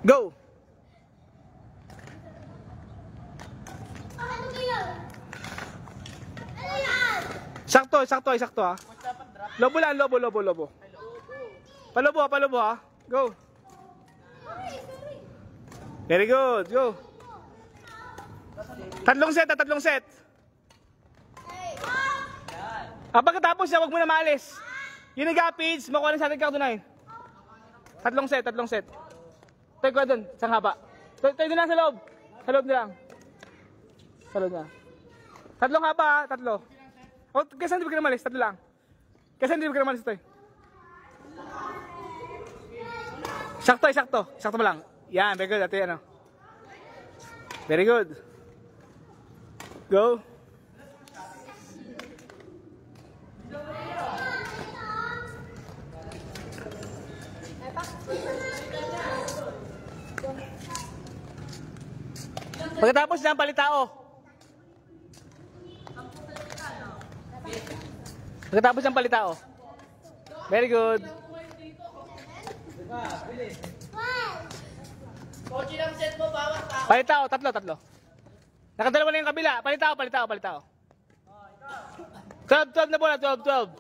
Go! Sakto, sakto, sakto ha. Lobo lang, lobo. Palubo ha. Go. Very good, go. Tatlong set. Pagkatapos wag mo na maalis. Yung nag-a-page, makuha na sa atin kaktunay. Tatlong set. Tayo ko doon, isang haba. Tayo doon lang sa loob. Sa loob na lang. Sa loob na. Tatlong haba ha, tatlo. O, kasi hindi ka na malis, tatlo lang. Kasi hindi ka na malis, Toy. Sakto. Sakto mo lang. Yan, very good. Ito yan, ano. Very good. Go. Pagkatapos ng palitao. Pagkatapos ng palitao. Very good. Palitao, tatlo. Nakadalawa na yung kabila. Palitao. 12 na bola, 12.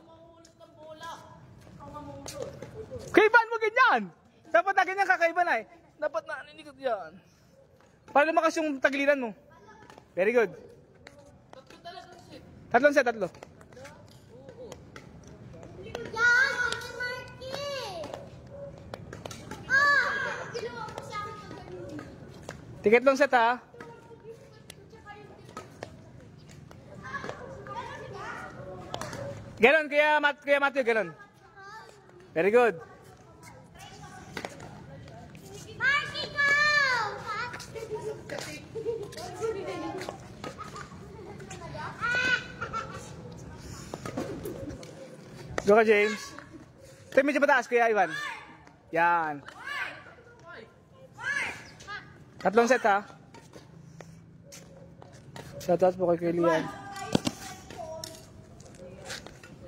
Kaiban mo ganyan. Dapat na ganyan kakaiban ay. Dapat na ninikot yan. Para lumakas yung tagiliran mo. Very good. Tatlong set. Tiket long set ha. Ganon, Kuya Matthew, ganon. Very good. Go ka, James. Ito medyo mataas, Kuya Ivan. Yan. Tatlong set ha. Shoutout po kay Lian.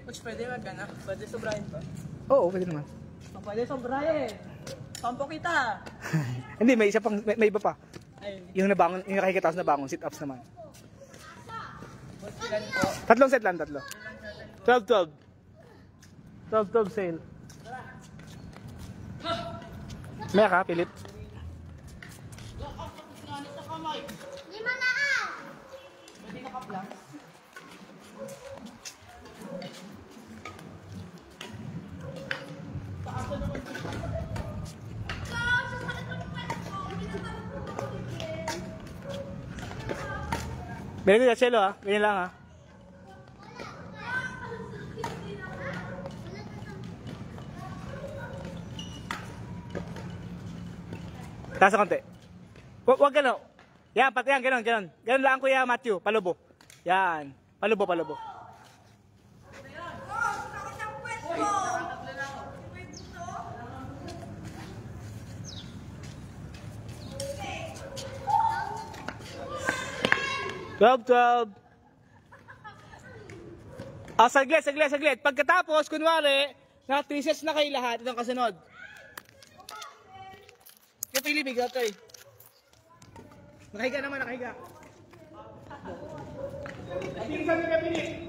Coach, pwede magana? Pwede sobrahin pa? Oo, pwede naman. Pwede sobrahin. Sampo kita. Hindi, may isa pang, may iba pa. Ayun. Yung nabangon, yung nakikitaas na bangon, sit-ups naman. Ilan po? Tatlong set lang, tatlo. 12 sale. May ka, Philip? Pwede nakaplang. Very good, Chelo ha. Ganyan lang ha. Taas sa konti. Huwag gano'n. Yan, pati yan, gano'n. Gano'n lang Kuya Matthew, palubo. Yan, palubo. Twelve. Saglit. Pagkatapos, kunwari, na 3 sets na kayo lahat, itong kasunod. Kapili, bigotoy. Nakahiga naman. Ating sa mga pili.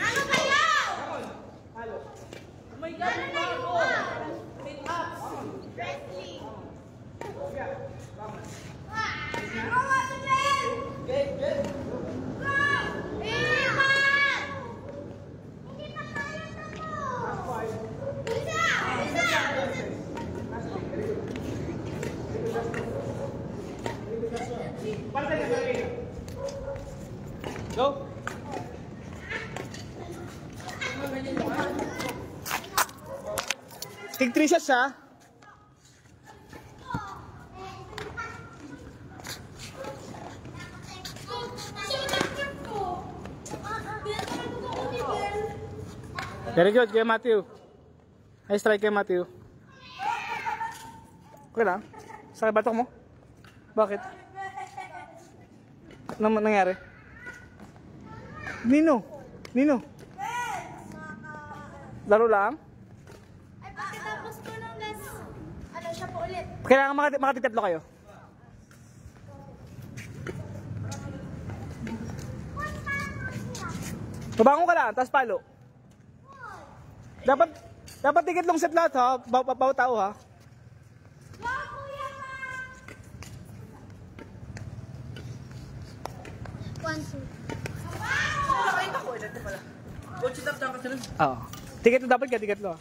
Ano kayo? Oh my God, bago! Sit up! Wrestling. Good. Go! Iman! Hindi pa kaya ito mo. Isa! Go. Tig 3 shots ha. Very good, Kuya Matthew. Ay, strike kay Matthew. Okay lang. Sakit batok mo? Bakit? Ano nangyari? Nino? Laro lang? Ay, pagkatapos ko ng last, ano siya po ulit? Kailangan makatitatlo kayo. Babangon ka lang, tapos palo. Dapat ticket long set lahat ha, bawat tao ha. One, two. Nakakita ko, ito pala. Coach, tap ka sa nun. Oo. Ticket lo dapat ka, ticket lo.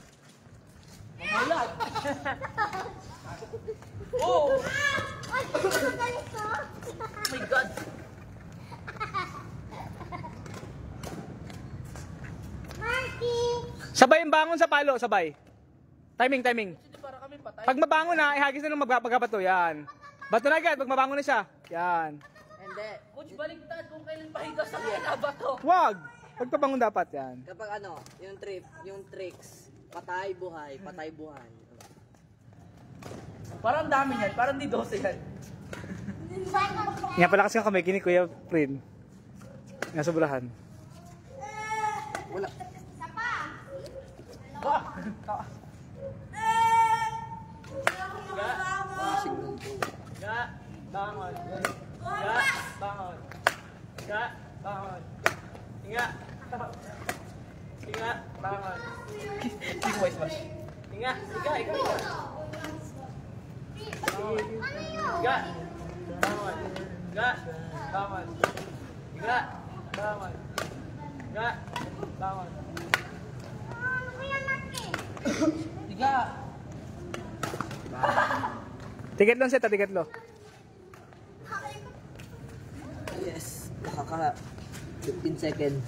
Mamulat. Oh! Ay, ang galit ko. Oh my God! Marky! Sabay yung bangon sa palo, sabay. Timing. Hindi para kami patay. Pag mabangon na, ihagis na ng magpagabato, yan. Bato na agad, pag mabangon na siya. Yan. Hindi. Coach, baliktad kung kailan pahiga sa kanya ba to? Wag! Pagpabangon dapat, yan. Kapag ano, yung tricks, patay buhay. Parang dami yan, parang di 12 yan. Nga pala kasi ang kamay, kini Kuya Prin. Nga sobrahan. Wala. Ga, bangon. Ga, bangon. Ga, bangon. Inga. Inga, bangon. Hindi ko smash. Inga, ikaw. Ga, bangon. Ga, bangon. Ga, bangon. Ga, bangon. Tiga. Ticket lang set, ticket lo. Yes. Nakaka 15 seconds.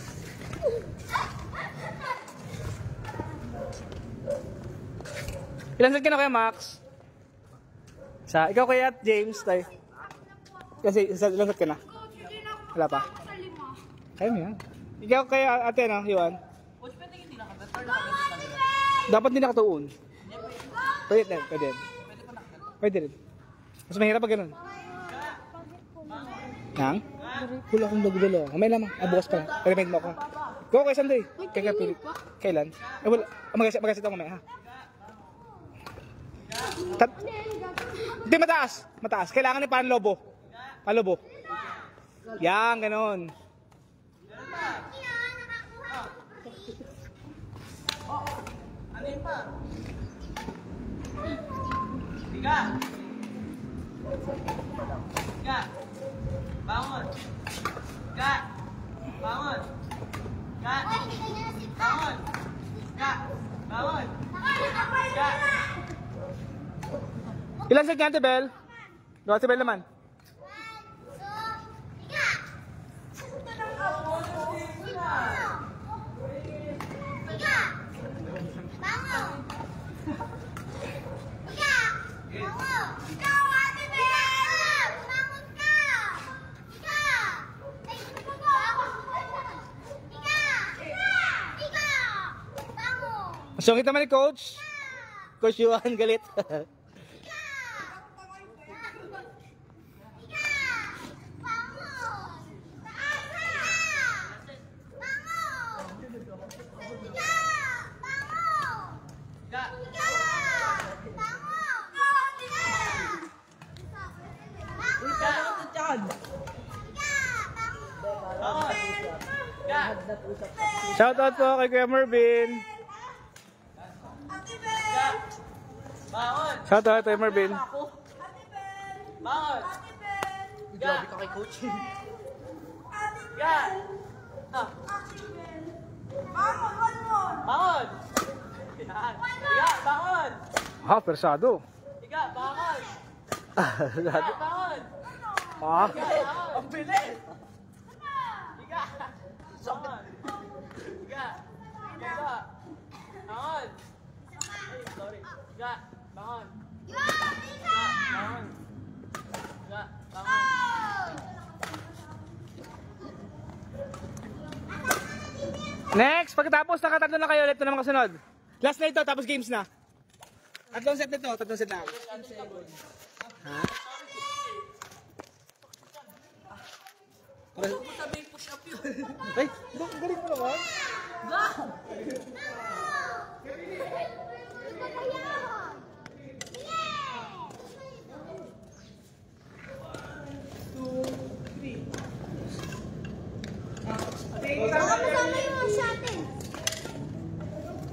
Ilan set ka na kaya, Max? Ikaw kaya at James, tayo. Kasi ilan set ka na? Wala pa? Kaya mo yan. Ikaw kaya ate na, Yuan? Coach, pwede hindi nakabetter na kami. Dapat din nakatuon. Pwede rin. Mas mahirap pag ganun. Nang? Wala akong dagdalo. May lamang. Bukas pa lang. Pag-remind mo ako. Go kay Sunday. Kaya pilit. Kailan? Wala. Magasit ako mamaya ha. Hindi mataas. Kailangan ni panlobo. Panlobo. Yan, ganun. Ano yun pa? Tiga. Tiga. Bangon. Tiga. Bangon. Tiga. Bangon. Tiga. Bangon. Tiga. Ilan set nga, Bel? Doon si Bel naman. Sungit naman ni Coach. Coach Yuan, galit. Shoutout po kay Kuya Mervin. Bangon. Shoutout kay Mervin. Bangon. Grabe ka kay coach. Tiga. Bangon. Yan. Tiga, bangon. Ha, persado. Tiga, bangon. Tiga, bangon. Ah, Ang bilis. Tiga. Bangon. Tiga. Tiga. Bangon. Ay, sorry. Tiga. Bangon. Tiga. Bangon. Tiga. Bangon. next, pagkatapos nakatatlo na kayo, ulit na naman kasunod. Last na ito, tapos games na. Tatlong set na ito, tatlong set na. Ha? Sabihin push up yun. Ay, galing mo naman. Kasama yung mga sa atin.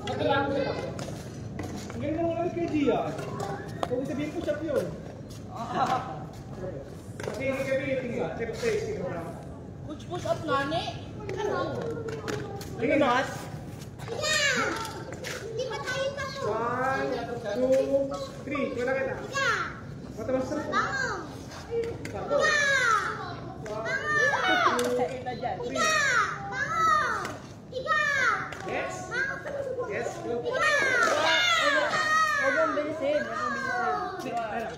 Ang galing mo naman kay Gia. Huwag sabihin ko shop yun. Push up nani. Tingin mo, As. Hindi pa tayo tapos. 1, 2, 3. Wala kita. Higa! Matalas na. Bangon! Sako. Higa! Bangon! Kita dyan. Higa! Bangon! Higa! Yes? Bangon! Yes? Go. Higa! Huwag mong bilisin. Huwag mong bilisin. Higa!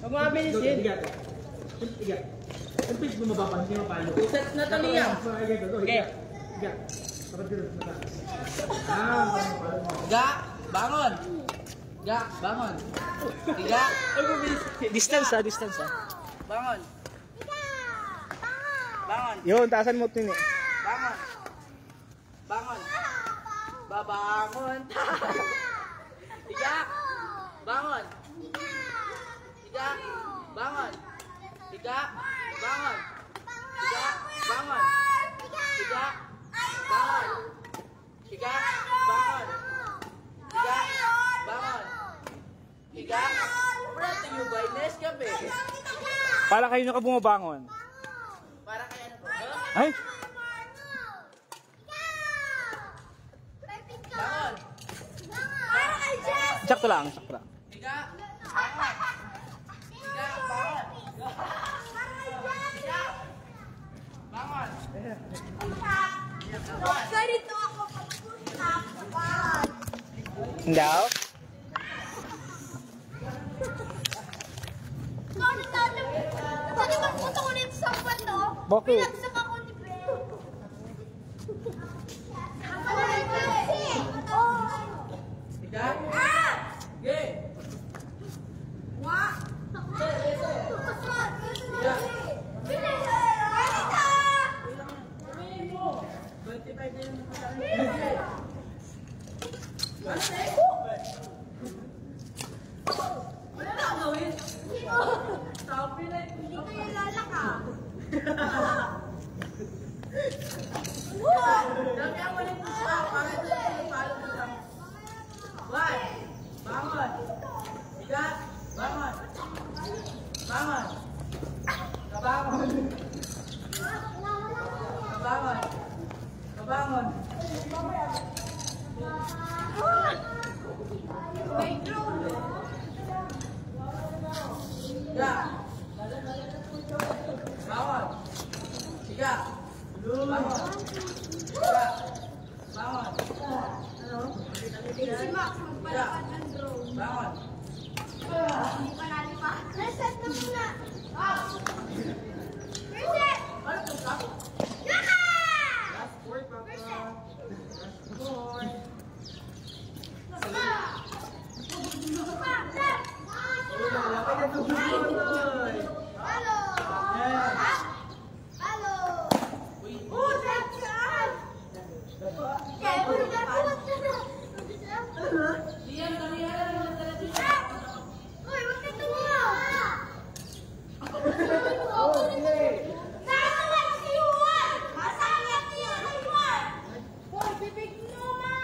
Huwag mong bilisin. Higa. Higa. Ang pitch bumaba pa, hindi mapalo. Set na to niya. Okay. Higa. Dapat dito, mataas. Ga, bangon. Ga, bangon. Higa. Distance ha, distance ha. Bangon. Higa! Bangon! Bangon. Yun, taasan mo ito eh. Bangon. Bangon. Babangon. Higa. Bangon. Higa. Bangon. Higa. Bangon. Higa. Bangon. Higa. Bangon. Higa. Bangon. Higa. Bangon. Higa. Pwede yung by Nescafe. Para kayo naka bumabangon. Para kaya ano po? Ay! Bangon. Para kay Jess! Sakto lang, sakto lang. Higa. Bangon. Higa. Bangon. Higa. Bangon. Ganito ako pagpunta sa bahay. Daw? Pwede magpunta ko nito sa kwarto? Bakit? Pinagsak ako ni Ben. Ano rin kasi? Higa. Ah! Ge. Wa! Higa. Ganito! 25 na yung Wala na ang gawin. Sabi na yun. Hindi kayo lalaka. Dami ang walang pusa. Bakit na yung palo mo lang? One. Bangon. Higa. Bangon. Bangon. Kabangon. Kabangon. Kabangon. Higa. Bangon. Higa. Bangon. Higa. Bangon. Si Max magpalakad ng drone. Bangon. Hindi pa nalipat. Reset na muna. Reset! Ano ito ka? Yaka! Halo! Halo! Diyan, kalihan mo na talaga. Uy, wag ka tumawa! Nasaan si Juan? Nasaan si Juan? Hoy, bibig mo na!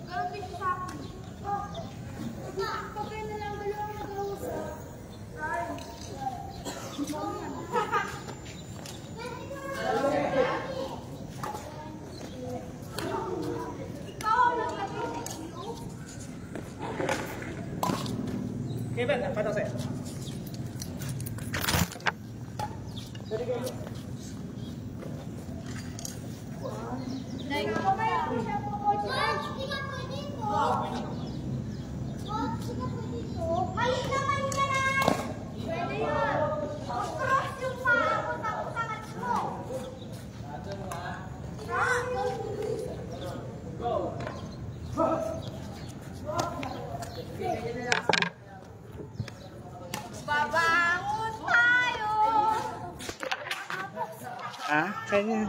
Ganun din sa akin. Kapag na lang dalawang nag-uusap. Ikaw ang naglagay sa iyo? Kevin, patang sa'yo. Like, mamaya ako siya po ko dyan. Hindi ka pwede ko. Hindi ka pwede ko. Balik naman ka na. Pwede yun. Cross yung paa ko tapos angat mo. Ayan.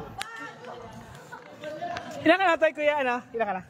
Ilan ka na tayo, kuya? Ano? Ilan ka na?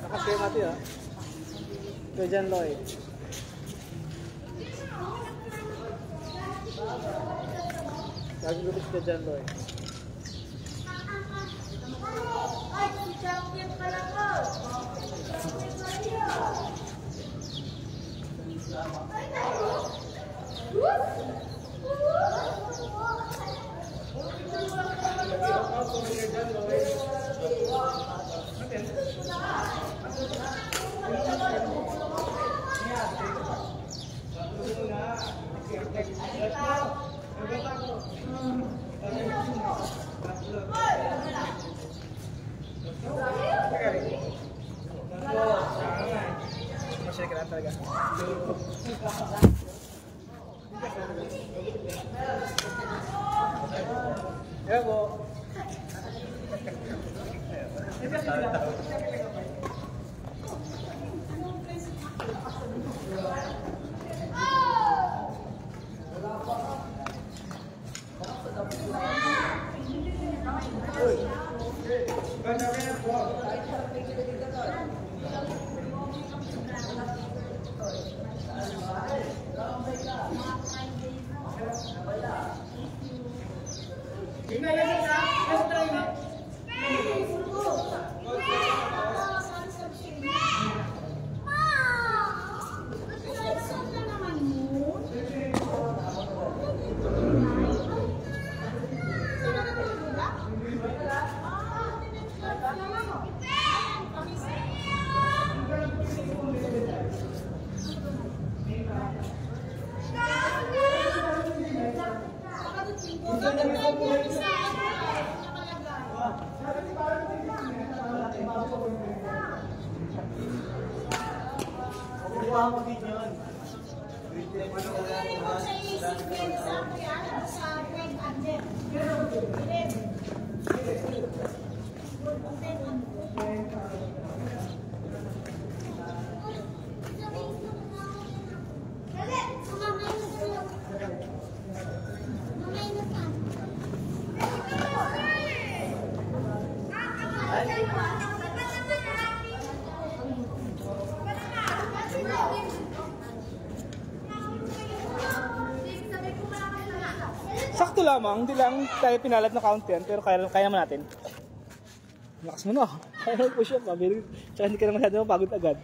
Nakasya natin ah. Kaya dyan, Lloyd. Lagi lupit ka dyan, Lloyd. Ay, si champion pala ko. Masya ka lang talaga. Ayan po. Ang ganda ng Sakto lamang, hindi lang tayo pinalat na count yan, pero kaya naman natin. Lakas mo na. Kaya mo push up, tsaka hindi ka na masyado mapagod agad.